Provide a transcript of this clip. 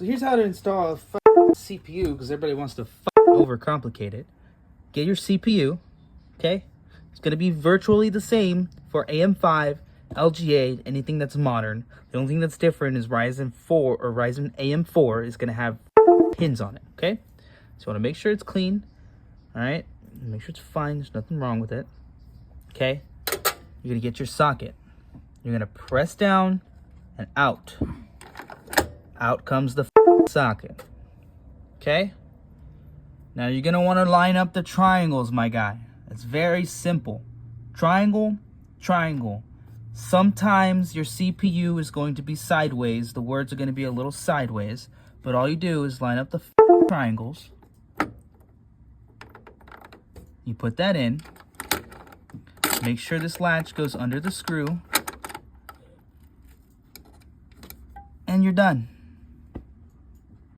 So here's how to install a CPU, because everybody wants to overcomplicate it. Get your CPU, okay? It's going to be virtually the same for AM5, LGA, anything that's modern. The only thing that's different is Ryzen 4 or Ryzen AM4 is going to have pins on it, okay? So you want to make sure it's clean, all right? Make sure it's fine. There's nothing wrong with it, okay? You're going to get your socket. You're going to press down and out. Out comes the socket, okay? Now you're going to want to line up the triangles, my guy. It's very simple. Triangle, triangle. Sometimes your CPU is going to be sideways. The words are going to be a little sideways. But all you do is line up the triangles. You put that in. Make sure this latch goes under the screw. And you're done.